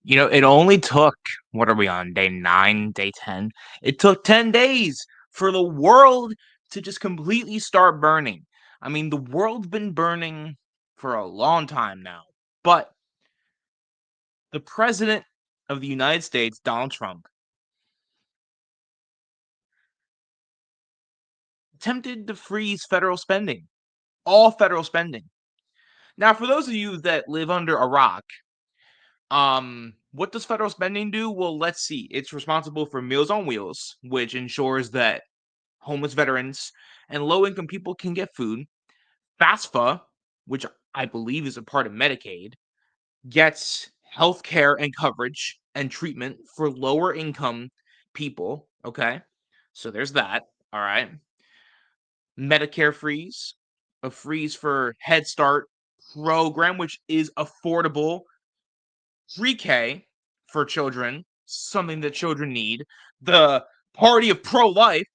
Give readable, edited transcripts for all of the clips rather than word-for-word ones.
It only took, what are we on, day 9, day 10? It took 10 days for the world to just completely start burning. I mean, the world's been burning for a long time now, but the president of the United States, Donald Trump, attempted to freeze federal spending, all federal spending. Now, for those of you that live under a rock, what does federal spending do? Well, let's see. It's responsible for Meals on Wheels, which ensures that homeless veterans and low income people can get food. FAFSA, which I believe is a part of Medicaid, gets health care and coverage and treatment for lower income people. Okay. So there's that. All right. Medicare freeze, a freeze for Head Start program, which is affordable pre-K for children, something that children need. The party of pro-life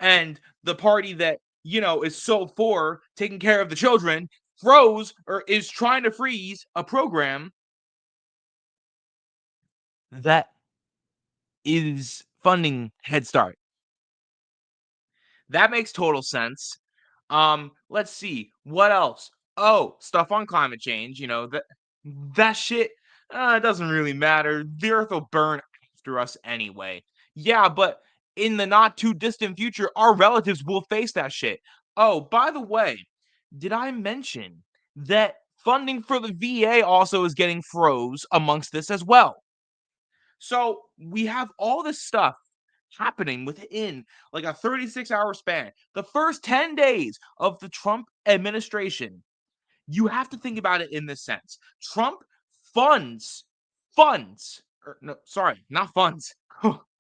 and the party that is so for taking care of the children froze or is trying to freeze a program that is funding Head Start. That makes total sense. Let's see what else. Oh, stuff on climate change. That shit. It doesn't really matter. The Earth will burn after us anyway. Yeah, but in the not too distant future, our relatives will face that shit. Oh, by the way, did I mention that funding for the VA also is getting froze amongst this as well? So we have all this stuff happening within like a 36-hour span. The first 10 days of the Trump administration, you have to think about it in this sense. Trump funds, or no, sorry, not funds.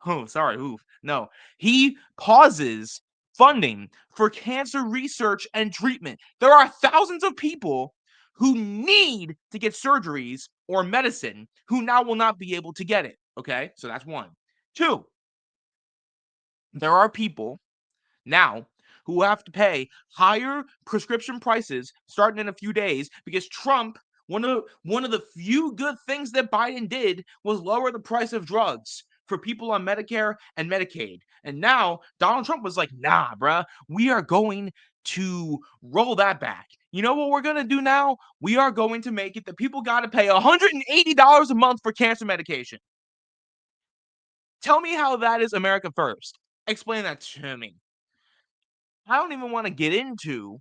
Oh, sorry. Ooh, no, he pauses funding for cancer research and treatment. There are thousands of people who need to get surgeries or medicine who now will not be able to get it. Okay, so that's one. Two, there are people now who have to pay higher prescription prices starting in a few days because Trump, one of the few good things that Biden did was lower the price of drugs for people on Medicare and Medicaid. And now Donald Trump was like, "Nah, bruh, we are going to roll that back. You know what we're going to do now? We are going to make it that people got to pay $180 a month for cancer medication." Tell me how that is America first. Explain that to me. I don't even want to get into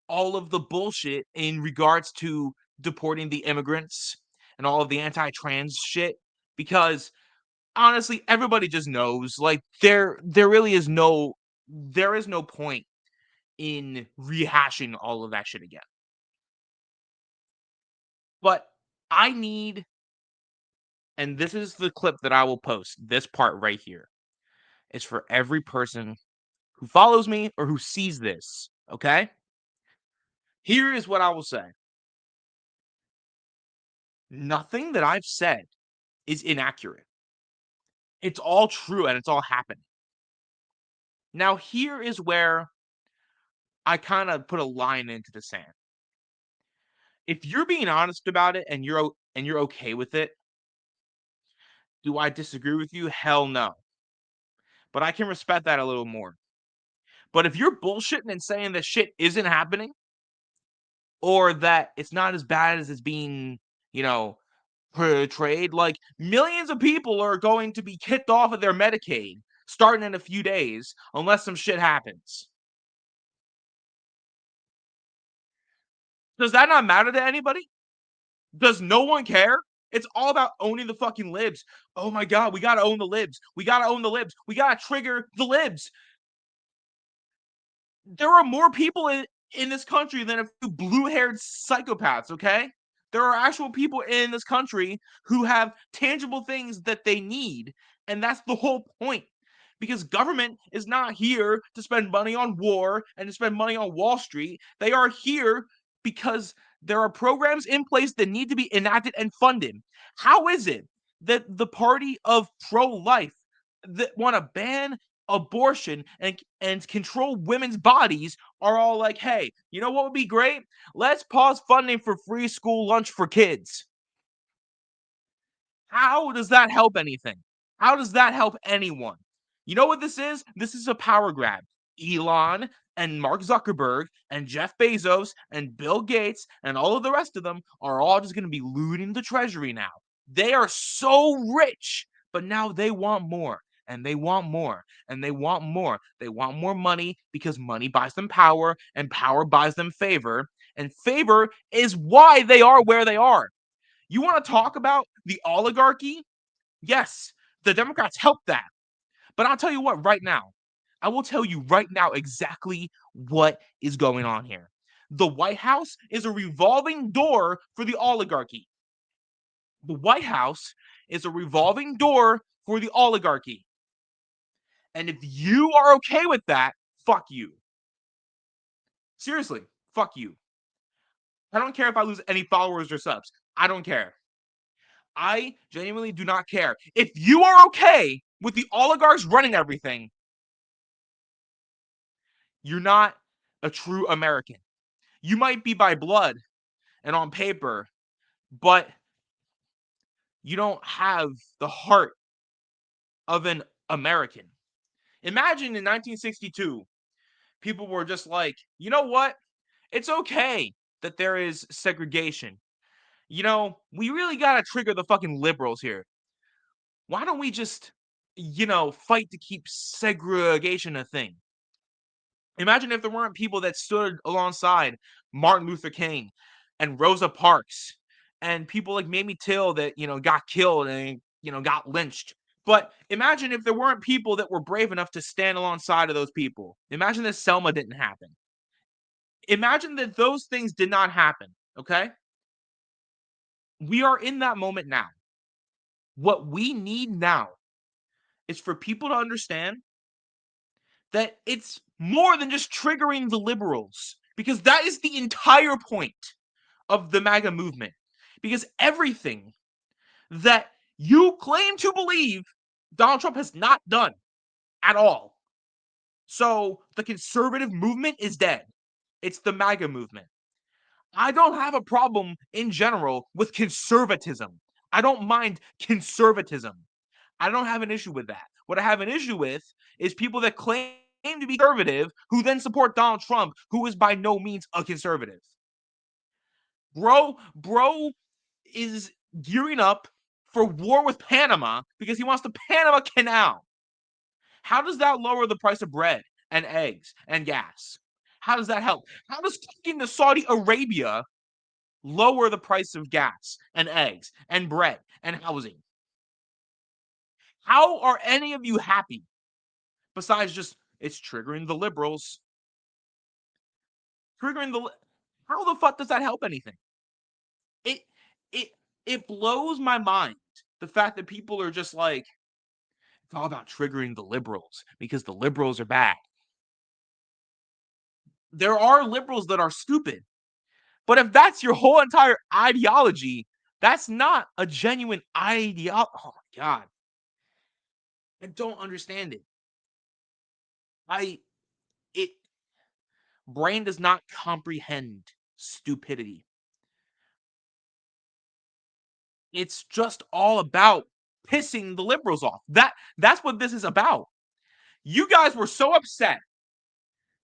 all of the bullshit in regards to deporting the immigrants and all of the anti-trans shit because honestly everybody just knows like there really is no point in rehashing all of that shit again. But I need, and this is the clip that I will post, this part right here is for every person who follows me or who sees this, okay? Here is what I will say. Nothing that I've said is inaccurate. It's all true and it's all happening. Now, here is where I kind of put a line into the sand. If you're being honest about it and you're okay with it, do I disagree with you? Hell no. But I can respect that a little more. But if you're bullshitting and saying that shit isn't happening or that it's not as bad as it's being, you know, portrayed, like millions of people are going to be kicked off of their Medicaid starting in a few days unless some shit happens. Does that not matter to anybody? Does no one care? It's all about owning the fucking libs. Oh my god, we gotta own the libs. We gotta own the libs. We gotta trigger the libs. There are more people in this country than a few blue-haired psychopaths, okay? There are actual people in this country who have tangible things that they need, and that's the whole point. Because government is not here to spend money on war and to spend money on Wall Street. They are here because there are programs in place that need to be enacted and funded. How is it that the party of pro-life that want to ban abortion and control women's bodies are all like, hey, you know what would be great? Let's pause funding for free school lunch for kids. How does that help anything? How does that help anyone? You know what this is? This is a power grab. Elon and Mark Zuckerberg and Jeff Bezos and Bill Gates and all of the rest of them are all just going to be looting the treasury now. They are so rich, but now they want more and they want more and they want more. They want more money because money buys them power and power buys them favor. And favor is why they are where they are. You want to talk about the oligarchy? Yes, the Democrats helped that. But I'll tell you what, right now, I will tell you right now exactly what is going on here. The White House is a revolving door for the oligarchy. The White House is a revolving door for the oligarchy. And if you are okay with that, fuck you. Seriously, fuck you. I don't care if I lose any followers or subs. I don't care. I genuinely do not care. If you are okay with the oligarchs running everything, you're not a true American. You might be by blood and on paper, but you don't have the heart of an American. Imagine in 1962, people were just like, you know what? It's okay that there is segregation. We really got to trigger the fucking liberals here. Why don't we just, fight to keep segregation a thing? Imagine if there weren't people that stood alongside Martin Luther King and Rosa Parks and people like Mamie Till that, got killed and, got lynched. But imagine if there weren't people that were brave enough to stand alongside of those people. Imagine that Selma didn't happen. Imagine that those things did not happen. Okay. We are in that moment now. What we need now is for people to understand that it's more than just triggering the liberals, because that is the entire point of the MAGA movement. Because everything that you claim to believe, Donald Trump has not done at all. So the conservative movement is dead. It's the MAGA movement. I don't have a problem in general with conservatism. I don't mind conservatism. I don't have an issue with that. What I have an issue with is people that claim to be conservative who then support Donald Trump, who is by no means a conservative. Bro is gearing up for war with Panama because he wants the Panama Canal. How does that lower the price of bread and eggs and gas? How does that help? How does talking to Saudi Arabia lower the price of gas and eggs and bread and housing? How are any of you happy besides just it's triggering the liberals? Triggering the How the fuck does that help anything? It it it blows my mind the fact that people are just like it's all about triggering the liberals because the liberals are bad. There are liberals that are stupid. But if that's your whole entire ideology, that's not a genuine ideology. Oh my god. I don't understand it. I it Brain does not comprehend stupidity. It's just all about pissing the liberals off. That's what this is about. You guys were so upset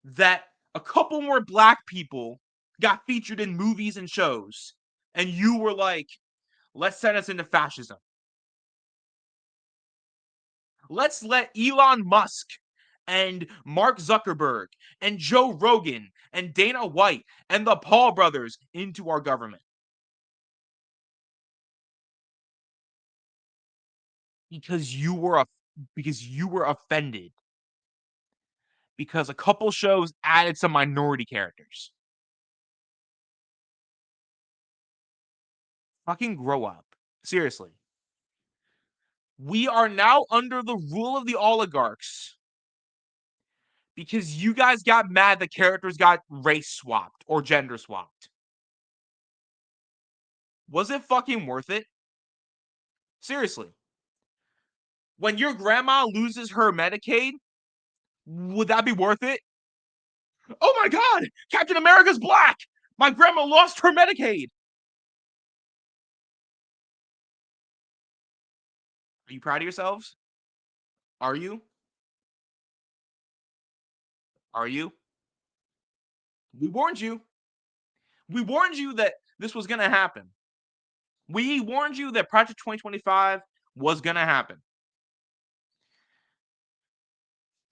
that a couple more black people got featured in movies and shows, and you were like, let's send us into fascism. Let's let Elon Musk and Mark Zuckerberg and Joe Rogan and Dana White and the Paul brothers into our government because you were offended because a couple shows added some minority characters. Fucking grow up. Seriously. We are now under the rule of the oligarchs because you guys got mad the characters got race swapped or gender swapped. Was it fucking worth it? Seriously. When your grandma loses her Medicaid, would that be worth it? Oh my god, Captain America's black. My grandma lost her Medicaid. Are you proud of yourselves? Are you? Are you? We warned you. We warned you that this was going to happen. We warned you that Project 2025 was going to happen.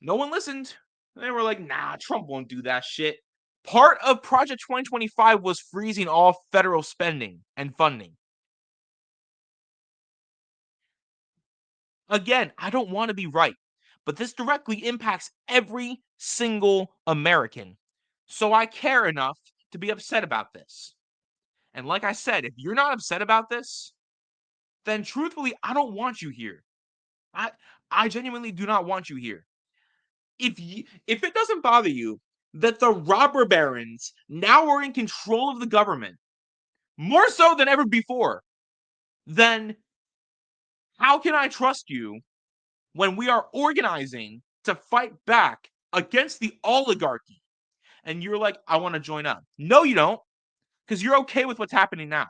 No one listened. They were like, nah, Trump won't do that shit. Part of Project 2025 was freezing all federal spending and funding. Again, I don't want to be right, but this directly impacts every single American. So I care enough to be upset about this. And like I said, if you're not upset about this, then truthfully, I don't want you here. I I genuinely do not want you here. If it doesn't bother you that the robber barons now are in control of the government, more so than ever before, then how can I trust you when we are organizing to fight back against the oligarchy? And you're like, I want to join up. No, you don't, because you're okay with what's happening now.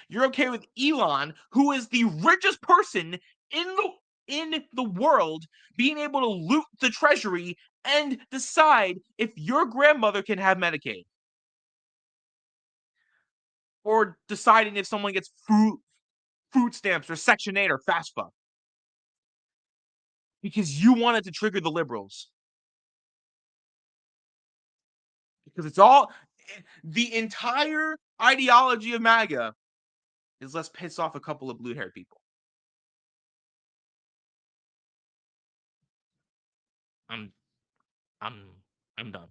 You're okay with Elon, who is the richest person in the world, being able to loot the treasury and decide if your grandmother can have Medicaid, or deciding if someone gets food stamps or Section 8 or FAFSA, because you wanted to trigger the liberals. Because it's all the entire ideology of MAGA is let's piss off a couple of blue haired people. I'm I'm I'm done.